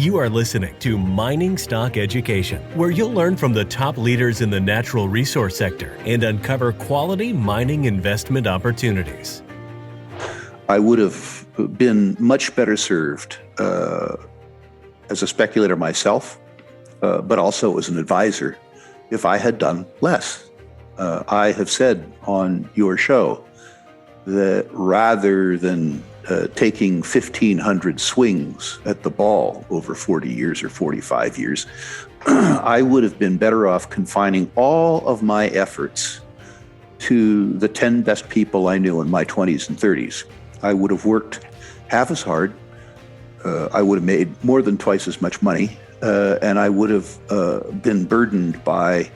You are listening to Mining Stock Education, where you'll learn from the top leaders in the natural resource sector and uncover quality mining investment opportunities. I would have been much better served as a speculator myself, but also as an advisor if I had done less. I have said on your show that rather than taking 1,500 swings at the ball over 40 years or 45 years, I would have been better off confining all of my efforts to the 10 best people I knew in my 20s and 30s. I would have worked half as hard. I would have made more than twice as much money, and I would have been burdened by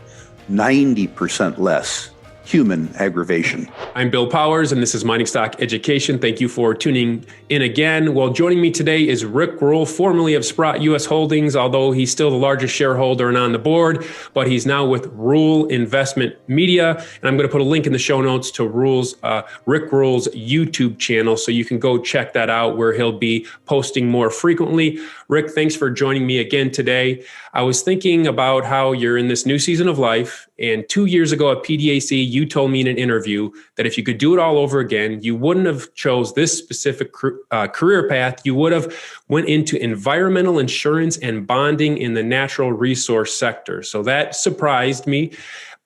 90% less human aggravation. I'm Bill Powers, and this is Mining Stock Education. Thank you for tuning in again. Well, joining me today is Rick Rule, formerly of Sprott U.S. Holdings, although he's still the largest shareholder and on the board, but he's now with Rule Investment Media. And I'm going to put a link in the show notes to Rick Rule's YouTube channel, so you can go check that out, where he'll be posting more frequently. Rick, thanks for joining me again today. I was thinking about how you're in this new season of life, and 2 years ago at PDAC, you told me in an interview that if you could do it all over again, you wouldn't have chose this specific career path. You would have went into environmental insurance and bonding in the natural resource sector. So that surprised me.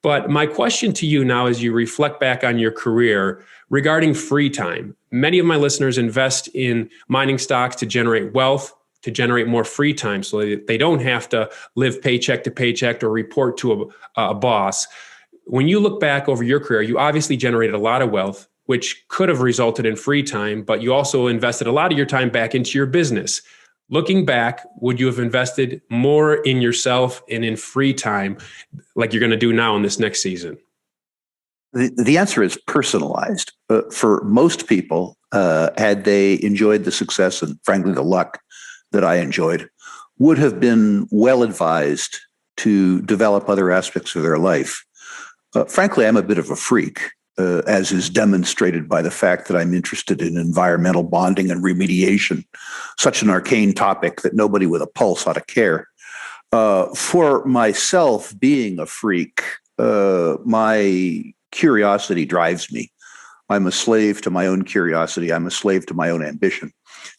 But my question to you now, as you reflect back on your career regarding free time, many of my listeners invest in mining stocks to generate wealth, to generate more free time, so that they don't have to live paycheck to paycheck or report to a boss. When you look back over your career, you obviously generated a lot of wealth, which could have resulted in free time, but you also invested a lot of your time back into your business. Looking back, would you have invested more in yourself and in free time like you're going to do now in this next season? The answer is personalized. For most people, had they enjoyed the success and frankly the luck that I enjoyed, would have been well advised to develop other aspects of their life. Frankly, I'm a bit of a freak, as is demonstrated by the fact that I'm interested in environmental bonding and remediation, such an arcane topic that nobody with a pulse ought to care. For myself, being a freak, my curiosity drives me. I'm a slave to my own curiosity. I'm a slave to my own ambition.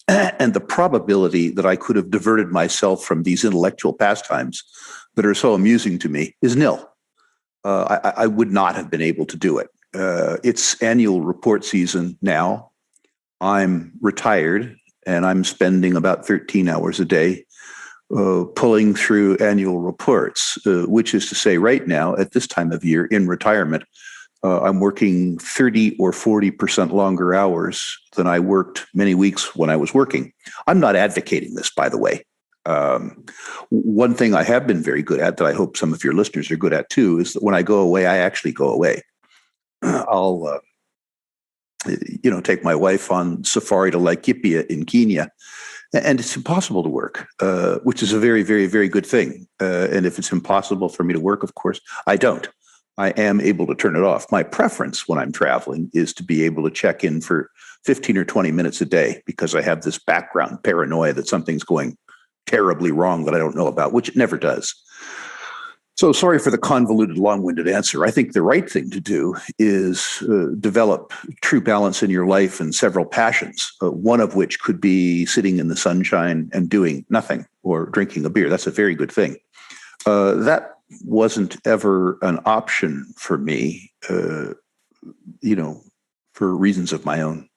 And the probability that I could have diverted myself from these intellectual pastimes that are so amusing to me is nil. I would not have been able to do it. It's annual report season now. I'm retired, and I'm spending about 13 hours a day pulling through annual reports, which is to say right now, at this time of year in retirement, I'm working 30 or 40% longer hours than I worked many weeks when I was working. I'm not advocating this, by the way. One thing I have been very good at, that I hope some of your listeners are good at too, is that when I go away, I actually go away. I'll, take my wife on safari to Laikipia in Kenya, and it's impossible to work, which is a very, very, very good thing. And if it's impossible for me to work, of course, I don't. I am able to turn it off. My preference when I'm traveling is to be able to check in for 15 or 20 minutes a day, because I have this background paranoia that something's going terribly wrong that I don't know about, which it never does. So sorry for the convoluted, long-winded answer. I think the right thing to do is develop true balance in your life and several passions, one of which could be sitting in the sunshine and doing nothing or drinking a beer. That's a very good thing. That wasn't ever an option for me, for reasons of my own.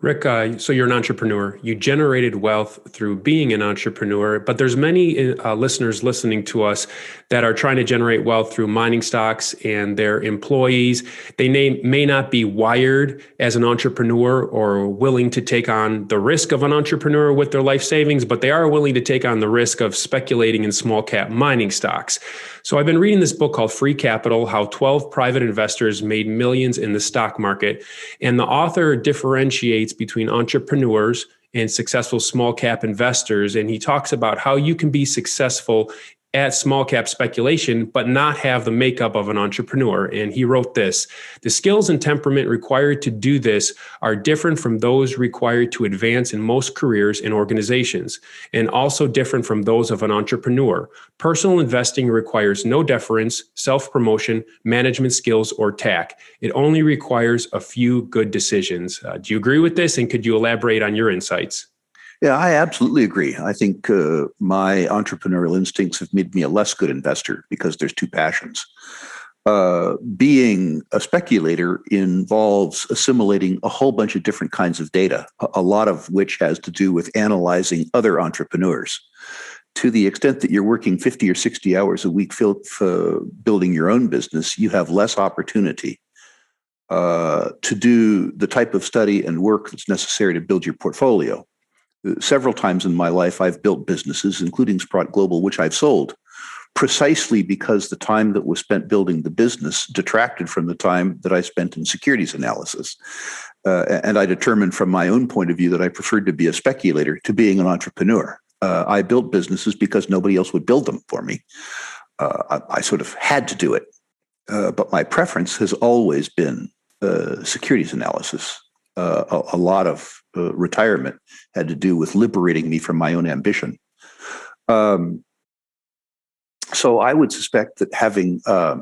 Rick, so you're an entrepreneur. You generated wealth through being an entrepreneur, but there's many listeners listening to us that are trying to generate wealth through mining stocks and their employees. They may not be wired as an entrepreneur or willing to take on the risk of an entrepreneur with their life savings, but they are willing to take on the risk of speculating in small cap mining stocks. So I've been reading this book called Free Capital: How 12 Private Investors Made Millions in the Stock Market. And the author differentiates between entrepreneurs and successful small cap investors. And he talks about how you can be successful at small cap speculation, but not have the makeup of an entrepreneur. And he wrote this: the skills and temperament required to do this are different from those required to advance in most careers and organizations, and also different from those of an entrepreneur. Personal investing requires no deference, self-promotion, management skills, or tact. It only requires a few good decisions. Do you agree with this? And could you elaborate on your insights? Yeah, I absolutely agree. I think my entrepreneurial instincts have made me a less good investor because there's two passions. Being a speculator involves assimilating a whole bunch of different kinds of data, a lot of which has to do with analyzing other entrepreneurs. To the extent that you're working 50 or 60 hours a week building your own business, you have less opportunity to do the type of study and work that's necessary to build your portfolio. Several times in my life, I've built businesses, including Sprott Global, which I've sold, precisely because the time that was spent building the business detracted from the time that I spent in securities analysis. And I determined from my own point of view that I preferred to be a speculator to being an entrepreneur. I built businesses because nobody else would build them for me. I sort of had to do it. But my preference has always been securities analysis. A lot of retirement had to do with liberating me from my own ambition. So I would suspect that having a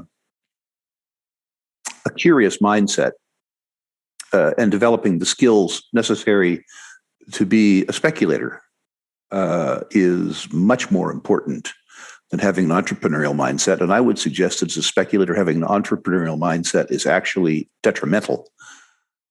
curious mindset and developing the skills necessary to be a speculator is much more important than having an entrepreneurial mindset. And I would suggest that as a speculator, having an entrepreneurial mindset is actually detrimental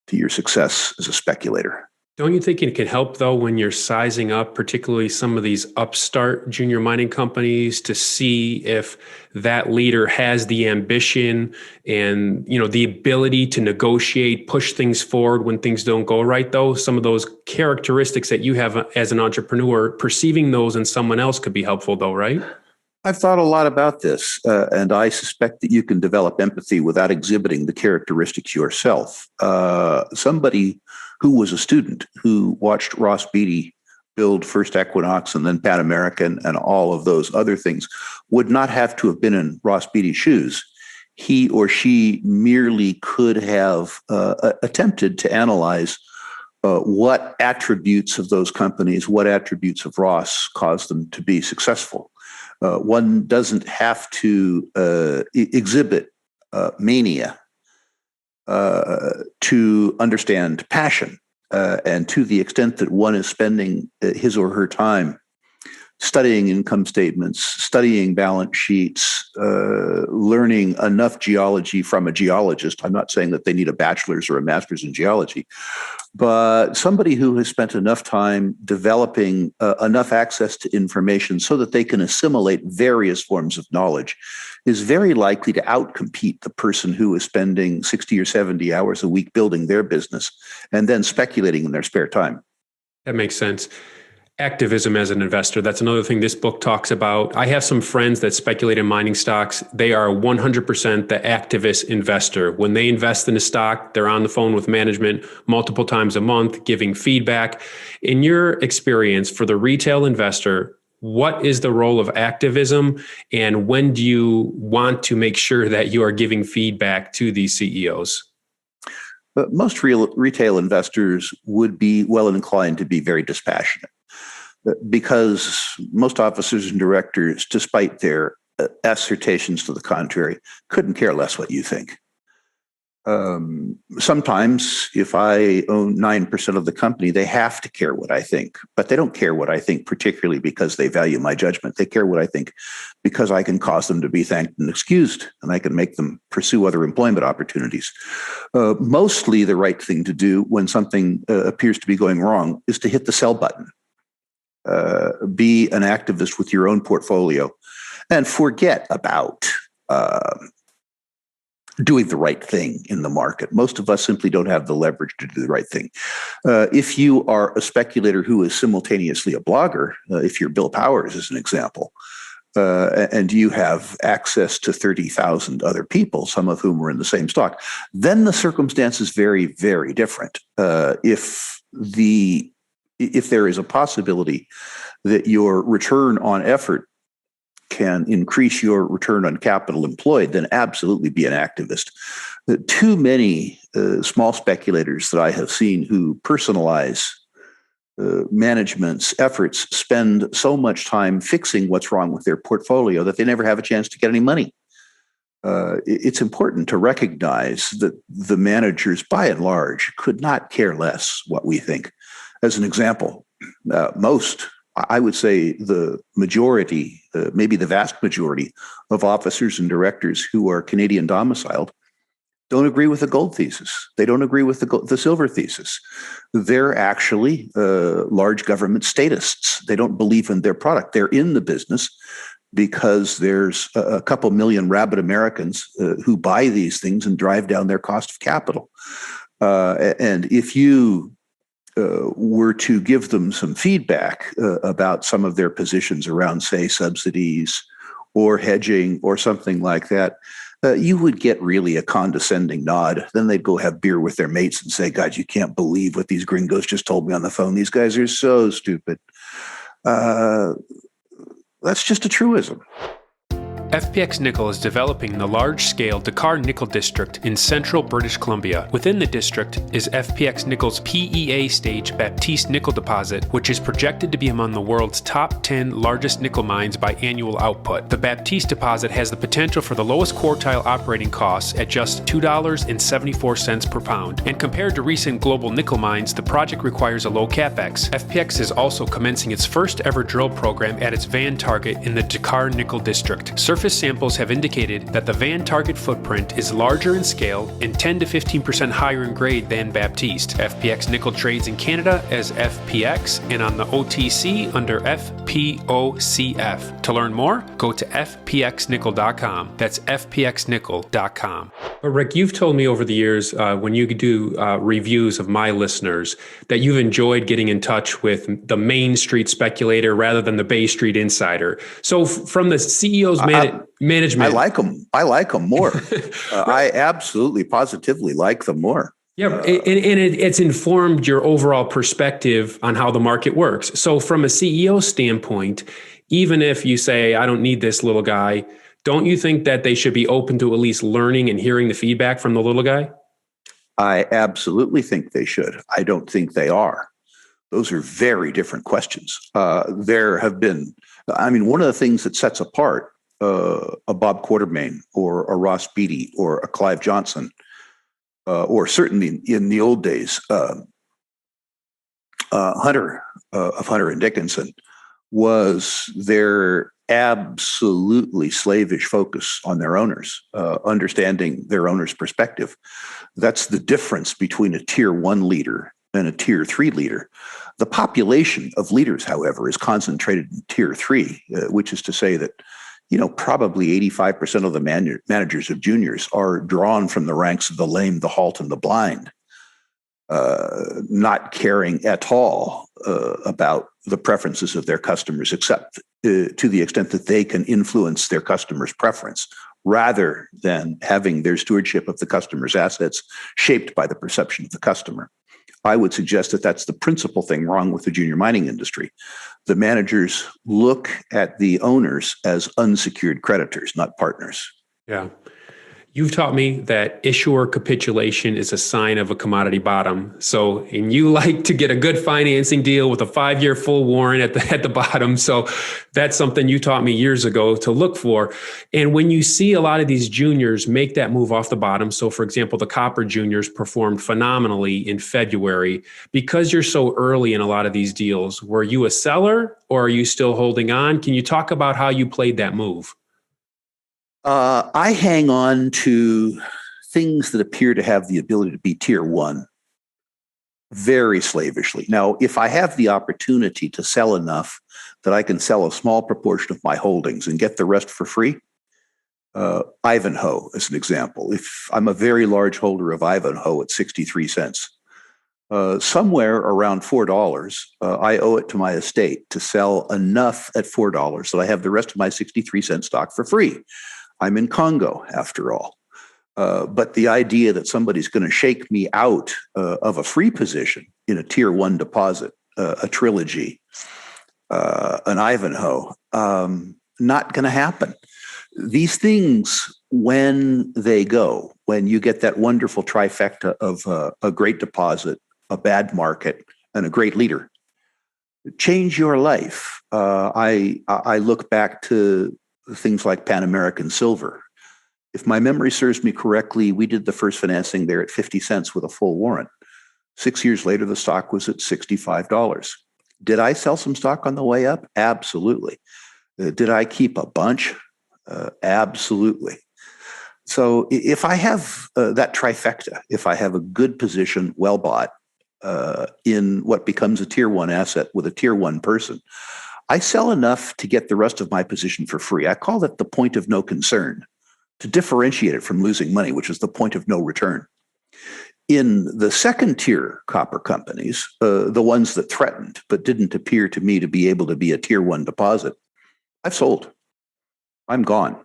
to your success as a speculator. Don't you think it can help, though, when you're sizing up, particularly some of these upstart junior mining companies, to see if that leader has the ambition and, the ability to negotiate, push things forward when things don't go right, though? Some of those characteristics that you have as an entrepreneur, perceiving those in someone else could be helpful, though, right? I've thought a lot about this, and I suspect that you can develop empathy without exhibiting the characteristics yourself. Somebody who was a student who watched Ross Beatty build first Equinox and then Pan American and all of those other things would not have to have been in Ross Beatty's shoes. He or she merely could have attempted to analyze what attributes of those companies, what attributes of Ross caused them to be successful. One doesn't have to exhibit mania to understand passion. And to the extent that one is spending his or her time studying income statements, studying balance sheets, learning enough geology from a geologist. I'm not saying that they need a bachelor's or a master's in geology, but somebody who has spent enough time developing enough access to information so that they can assimilate various forms of knowledge is very likely to outcompete the person who is spending 60 or 70 hours a week building their business and then speculating in their spare time. That makes sense. Activism as an investor. That's another thing this book talks about. I have some friends that speculate in mining stocks. They are 100% the activist investor. When they invest in a stock, they're on the phone with management multiple times a month, giving feedback. In your experience, for the retail investor, what is the role of activism, and when do you want to make sure that you are giving feedback to these CEOs? But most retail investors would be well inclined to be very dispassionate, because most officers and directors, despite their assertions to the contrary, couldn't care less what you think. Sometimes, if I own 9% of the company, they have to care what I think, but they don't care what I think particularly because they value my judgment. They care what I think because I can cause them to be thanked and excused, and I can make them pursue other employment opportunities. Mostly the right thing to do when something appears to be going wrong is to hit the sell button. Be an activist with your own portfolio and forget about doing the right thing in the market. Most of us simply don't have the leverage to do the right thing. If you are a speculator who is simultaneously a blogger, if you're Bill Powers as an example, and you have access to 30,000 other people, some of whom are in the same stock, then the circumstance is very, very different. If there is a possibility that your return on effort can increase your return on capital employed, then absolutely be an activist. Too many small speculators that I have seen who personalize management's efforts spend so much time fixing what's wrong with their portfolio that they never have a chance to get any money. It's important to recognize that the managers, by and large, could not care less what we think. As an example, I would say the majority, maybe the vast majority of officers and directors who are Canadian domiciled don't agree with the gold thesis. They don't agree with the silver thesis. They're actually large government statists. They don't believe in their product. They're in the business because there's a couple million rabid Americans who buy these things and drive down their cost of capital. And if you were to give them some feedback about some of their positions around, say, subsidies or hedging or something like that, you would get really a condescending nod. Then they'd go have beer with their mates and say, God, you can't believe what these gringos just told me on the phone. These guys are so stupid. That's just a truism. FPX Nickel is developing the large-scale Dakar Nickel District in central British Columbia. Within the district is FPX Nickel's PEA stage Baptiste nickel deposit, which is projected to be among the world's top 10 largest nickel mines by annual output. The Baptiste deposit has the potential for the lowest quartile operating costs at just $2.74 per pound. And compared to recent global nickel mines, the project requires a low capex. FPX is also commencing its first ever drill program at its Van target in the Dakar Nickel District. Surface samples have indicated that the Van target footprint is larger in scale and 10 to 15% higher in grade than Baptiste. FPX Nickel trades in Canada as FPX and on the OTC under FPOCF. To learn more, go to fpxnickel.com. That's fpxnickel.com. But Rick, you've told me over the years when you do reviews of my listeners that you've enjoyed getting in touch with the Main Street speculator rather than the Bay Street insider. So from the CEO's management, I like them. I like them more. I absolutely, positively like them more. Yeah, and it's informed your overall perspective on how the market works. So from a CEO standpoint, even if you say, I don't need this little guy, don't you think that they should be open to at least learning and hearing the feedback from the little guy? I absolutely think they should. I don't think they are. Those are very different questions. There have been, one of the things that sets apart a Bob Quartermain or a Ross Beatty or a Clive Johnson, or certainly in the old days, Hunter and Dickinson, was their absolutely slavish focus on their owners, understanding their owners' perspective. That's the difference between a tier 1 leader and a tier 3 leader. The population of leaders, however, is concentrated in tier 3, which is to say that probably 85% of the managers of juniors are drawn from the ranks of the lame, the halt, and the blind, not caring at all about the preferences of their customers, except to the extent that they can influence their customers' preference, rather than having their stewardship of the customer's assets shaped by the perception of the customer. I would suggest that that's the principal thing wrong with the junior mining industry. The managers look at the owners as unsecured creditors, not partners. Yeah. You've taught me that issuer capitulation is a sign of a commodity bottom. And you like to get a good financing deal with a 5-year full warrant at the bottom. So that's something you taught me years ago to look for. And when you see a lot of these juniors make that move off the bottom, so for example, the copper juniors performed phenomenally in February. Because you're so early in a lot of these deals, were you a seller or are you still holding on? Can you talk about how you played that move? I hang on to things that appear to have the ability to be tier 1 very slavishly. Now, if I have the opportunity to sell enough that I can sell a small proportion of my holdings and get the rest for free, Ivanhoe as an example. If I'm a very large holder of Ivanhoe at 63 cents, somewhere around $4, I owe it to my estate to sell enough at $4 so I have the rest of my 63-cent stock for free. I'm in Congo, after all. But the idea that somebody's going to shake me out of a free position in a tier 1 deposit, a trilogy, an Ivanhoe, not going to happen. These things, when you get that wonderful trifecta of a great deposit, a bad market, and a great leader, change your life. I look back to things like Pan American Silver. If my memory serves me correctly, we did the first financing there at 50 cents with a full warrant. 6 years later, the stock was at $65. Did I sell some stock on the way up? Absolutely. Did I keep a bunch? Absolutely. So if I have that trifecta, if I have a good position, well bought, in what becomes a tier one asset with a tier one person, I sell enough to get the rest of my position for free. I call that the point of no concern, to differentiate it from losing money, which is the point of no return. In the second tier copper companies, the ones that threatened but didn't appear to me to be able to be a tier one deposit, I've sold. I'm gone.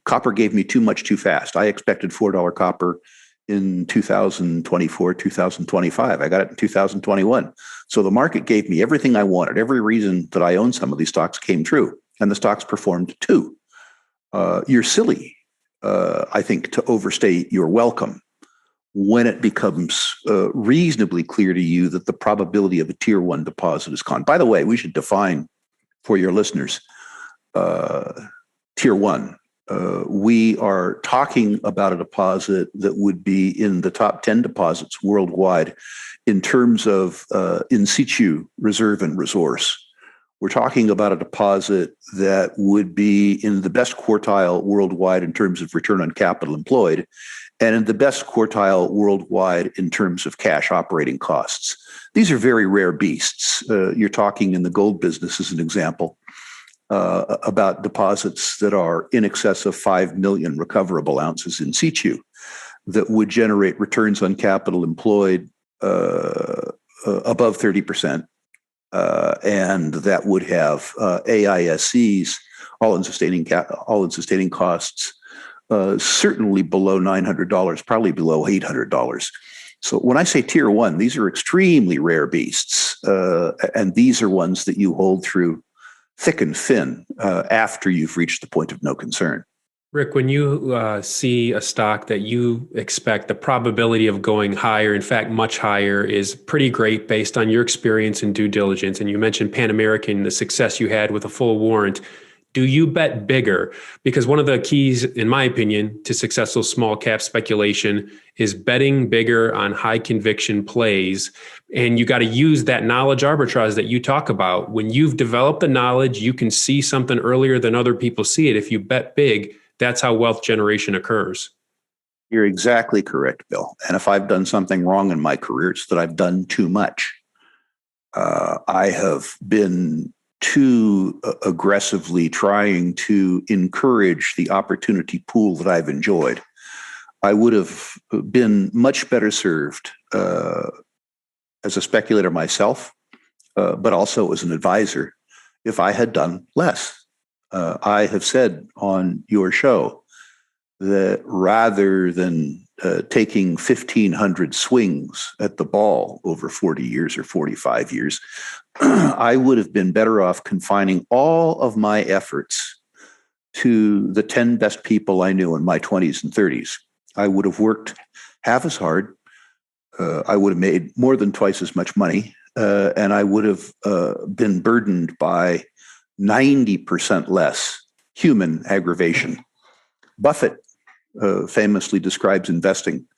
Copper gave me too much too fast. I expected $4 copper in 2024, 2025. I got it in 2021. So the market gave me everything I wanted. Every reason that I own some of these stocks came true, and the stocks performed too. You're silly, I think, to overstate your welcome when it becomes reasonably clear to you that the probability of a tier one deposit is gone. By the way, we should define for your listeners tier one. We are talking about a deposit that would be in the top 10 deposits worldwide in terms of in situ reserve and resource. We're talking about a deposit that would be in the best quartile worldwide in terms of return on capital employed, and in the best quartile worldwide in terms of cash operating costs. These are very rare beasts. You're talking in the gold business, as an example, about deposits that are in excess of 5 million recoverable ounces in situ that would generate returns on capital employed above 30%. And that would have AISCs, all-in sustaining costs, certainly below $900, probably below $800. So when I say tier one, these are extremely rare beasts, and these are ones that you hold through thick and thin after you've reached the point of no concern. Rick, when you see a stock that you expect the probability of going higher, in fact, much higher, is pretty great based on your experience and due diligence, and you mentioned Pan American, the success you had with a full warrant, do you bet bigger? Because one of the keys, in my opinion, to successful small cap speculation is betting bigger on high conviction plays. And you got to use that knowledge arbitrage that you talk about. When you've developed the knowledge, you can see something earlier than other people see it. If you bet big, that's how wealth generation occurs. You're exactly correct, Bill. And if I've done something wrong in my career, it's that I've done too much. I have been too aggressively trying to encourage the opportunity pool that I've enjoyed. I would have been much better served as a speculator myself, but also as an advisor, if I had done less. I have said on your show that rather than taking 1,500 swings at the ball over 40 years or 45 years, I would have been better off confining all of my efforts to the 10 best people I knew in my 20s and 30s. I would have worked half as hard. I would have made more than twice as much money, and I would have been burdened by 90% less human aggravation. Buffett famously describes investing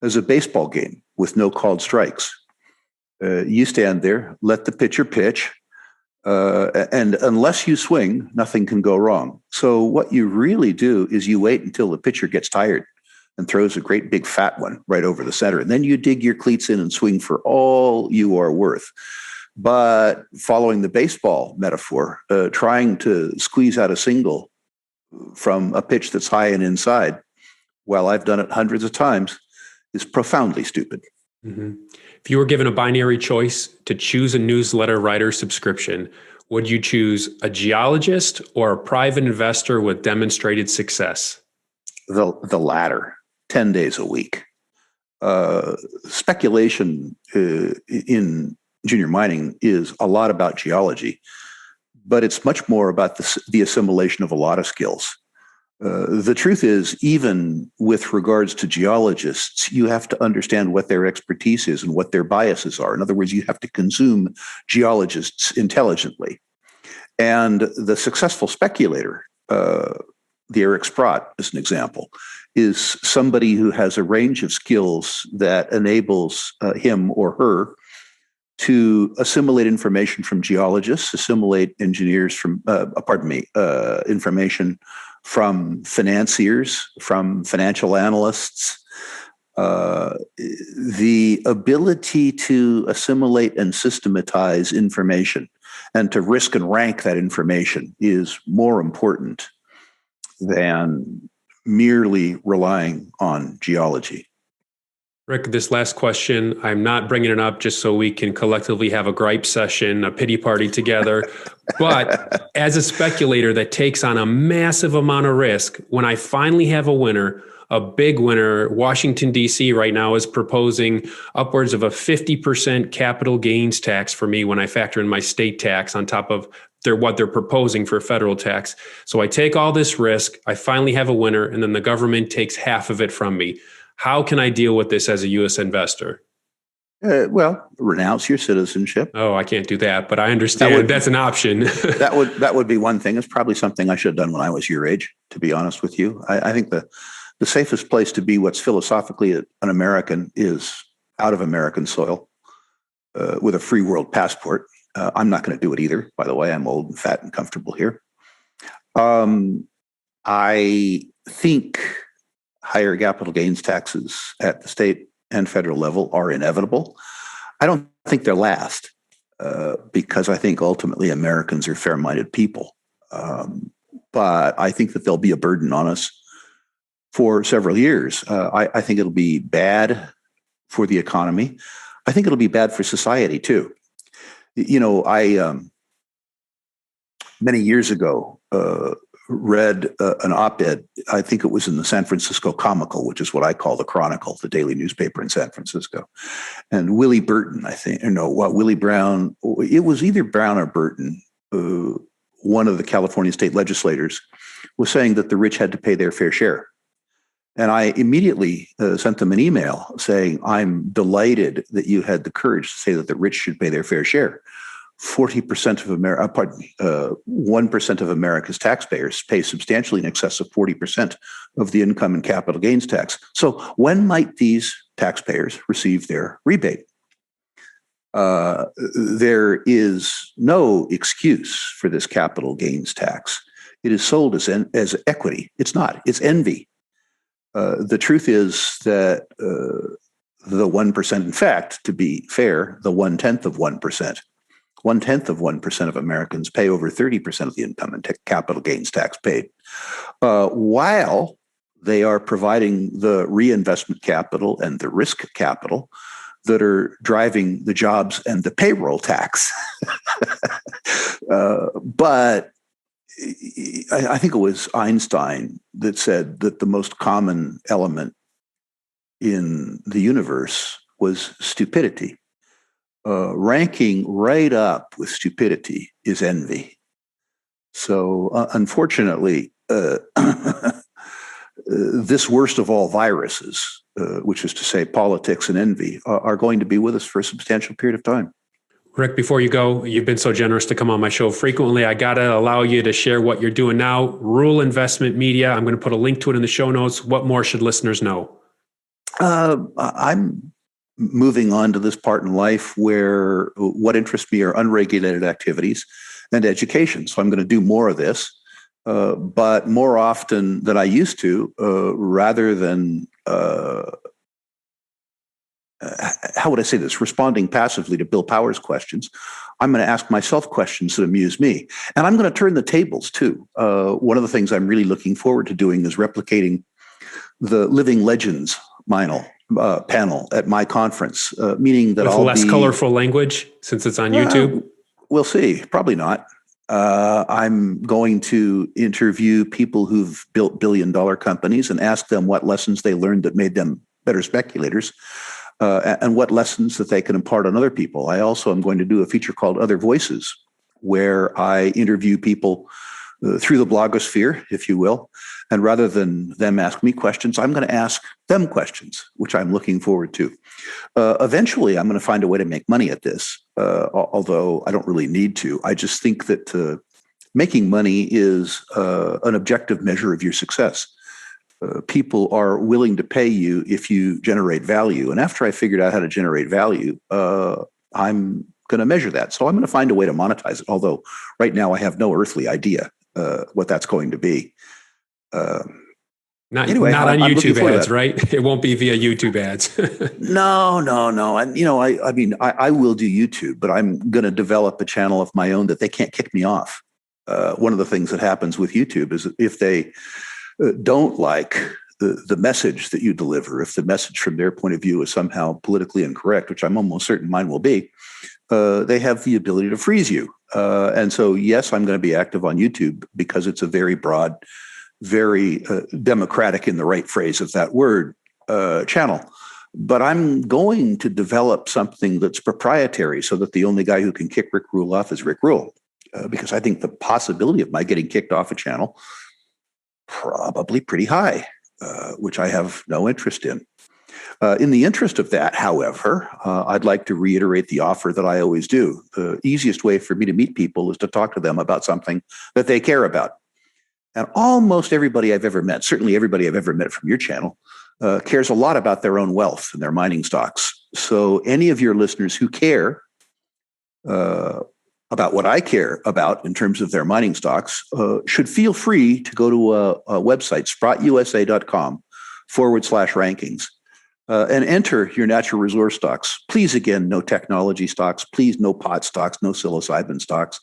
as a baseball game with no called strikes. You stand there, let the pitcher pitch, and unless you swing, nothing can go wrong. So what you really do is you wait until the pitcher gets tired and throws a great big fat one right over the center. And then you dig your cleats in and swing for all you are worth. But following the baseball metaphor, trying to squeeze out a single from a pitch that's high and inside, while I've done it hundreds of times, is profoundly stupid. Mm-hmm. If you were given a binary choice to choose a newsletter writer subscription, would you choose a geologist or a private investor with demonstrated success? The latter, 10 days a week. Speculation in junior mining is a lot about geology, but it's much more about the assimilation of a lot of skills. The truth is, even with regards to geologists, you have to understand what their expertise is and what their biases are. In other words, you have to consume geologists intelligently. And the successful speculator, the Eric Sprott, as an example, is somebody who has a range of skills that enables him or her to assimilate information from geologists, assimilate engineers from, information from financiers, from financial analysts. The ability to assimilate and systematize information and to risk and rank that information is more important than merely relying on geology. Rick, this last question, I'm not bringing it up just so we can collectively have a gripe session, a pity party together. But as a speculator that takes on a massive amount of risk, when I finally have a winner, a big winner, Washington, D.C. right now is proposing upwards of a 50% capital gains tax for me when I factor in my state tax on top of what they're proposing for federal tax. So I take all this risk, I finally have a winner, and then the government takes half of it from me. How can I deal with this as a U.S. investor? Well, renounce your citizenship. Oh, I can't do that, but I understand that's an option. that would be one thing. It's probably something I should have done when I was your age, to be honest with you. I think the safest place to be what's philosophically an American is out of American soil with a free world passport. I'm not going to do it either, by the way. I'm old and fat and comfortable here. I think higher capital gains taxes at the state and federal level are inevitable. I don't think they'll last because I think ultimately Americans are fair-minded people. But I think that there'll be a burden on us for several years. I think it'll be bad for the economy. I think it'll be bad for society too. You know, I many years ago read an op-ed. I think it was in the San Francisco Comical, which is what I call the Chronicle, the daily newspaper in San Francisco. And Willie Burton, Willie Brown. It was either Brown or Burton. One of the California state legislators was saying that the rich had to pay their fair share. And I immediately sent them an email saying, I'm delighted that you had the courage to say that the rich should pay their fair share. 40% of 1% of America's taxpayers pay substantially in excess of 40% of the income and capital gains tax. So when might these taxpayers receive their rebate? There is no excuse for this capital gains tax. It is sold as equity. It's not. It's envy. The truth is that the 1%, in fact, to be fair, the 1/10 of 1%, 1/10 of 1% of Americans pay over 30% of the income and capital gains tax paid, while they are providing the reinvestment capital and the risk capital that are driving the jobs and the payroll tax. But I think it was Einstein that said that the most common element in the universe was stupidity. Ranking right up with stupidity is envy. So unfortunately, this worst of all viruses, which is to say politics and envy, are going to be with us for a substantial period of time. Rick, before you go, you've been so generous to come on my show frequently. I got to allow you to share what you're doing now. Rural Investment Media. I'm going to put a link to it in the show notes. What more should listeners know? I'm moving on to this part in life where what interests me are unregulated activities and education. So I'm going to do more of this, but more often than I used to, rather than how would I say this? Responding passively to Bill Powers' questions, I'm going to ask myself questions that amuse me. And I'm going to turn the tables too. One of the things I'm really looking forward to doing is replicating the Living Legends panel at my conference, meaning that with I'll less colorful language since it's on YouTube? We'll see. Probably not. I'm going to interview people who've built billion-dollar companies and ask them what lessons they learned that made them better speculators. And what lessons that they can impart on other people. I also am going to do a feature called Other Voices, where I interview people through the blogosphere, if you will. And rather than them ask me questions, I'm going to ask them questions, which I'm looking forward to. Eventually, I'm going to find a way to make money at this, although I don't really need to. I just think that making money is an objective measure of your success. People are willing to pay you if you generate value. And after I figured out how to generate value, I'm going to measure that. So I'm going to find a way to monetize it, although right now I have no earthly idea what that's going to be. Not anyway, on I'm YouTube ads, right? It won't be via YouTube ads. No. And, I will do YouTube, but I'm going to develop a channel of my own that they can't kick me off. One of the things that happens with YouTube is if they don't like the message that you deliver, if the message from their point of view is somehow politically incorrect, which I'm almost certain mine will be, they have the ability to freeze you. And so, yes, I'm going to be active on YouTube because it's a very broad, very democratic in the right phrase of that word channel. But I'm going to develop something that's proprietary so that the only guy who can kick Rick Rule off is Rick Rule. Because I think the possibility of my getting kicked off a channel probably pretty high, which I have no interest in. In the interest of that, however, I'd like to reiterate the offer that I always do. The easiest way for me to meet people is to talk to them about something that they care about. And almost everybody I've ever met, certainly everybody I've ever met from your channel, cares a lot about their own wealth and their mining stocks. So any of your listeners who care about what I care about in terms of their mining stocks should feel free to go to a website, SprotUSA.com/rankings, and enter your natural resource stocks. Please, again, no technology stocks. Please, no pot stocks, no psilocybin stocks.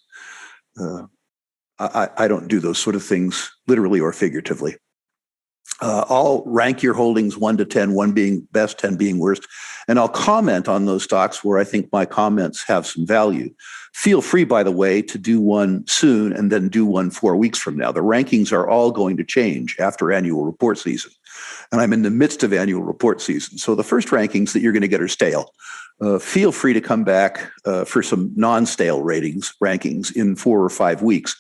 I don't do those sort of things literally or figuratively. I'll rank your holdings 1 to 10, 1 being best, 10 being worst, and I'll comment on those stocks where I think my comments have some value. Feel free, by the way, to do one soon and then do one 4 weeks from now. The rankings are all going to change after annual report season, and I'm in the midst of annual report season. So the first rankings that you're going to get are stale. Feel free to come back for some non-stale rankings in 4 or 5 weeks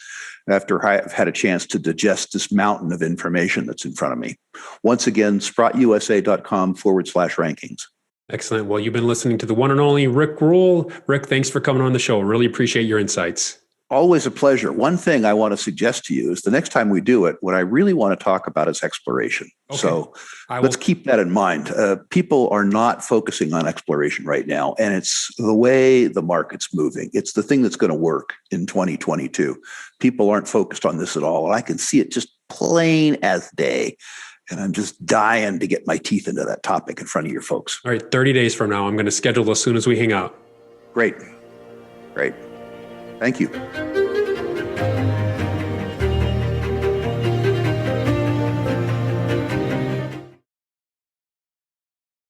after I've had a chance to digest this mountain of information that's in front of me. Once again, SprotUSA.com/rankings. Excellent. Well, you've been listening to the one and only Rick Rule. Rick, thanks for coming on the show. Really appreciate your insights. Always a pleasure. One thing I want to suggest to you is the next time we do it, what I really want to talk about is exploration. Okay. So let's keep that in mind. People are not focusing on exploration right now, and it's the way the market's moving. It's the thing that's going to work in 2022. People aren't focused on this at all, and I can see it just plain as day. And I'm just dying to get my teeth into that topic in front of your folks. All right, 30 days from now, I'm going to schedule as soon as we hang out. Great. Thank you.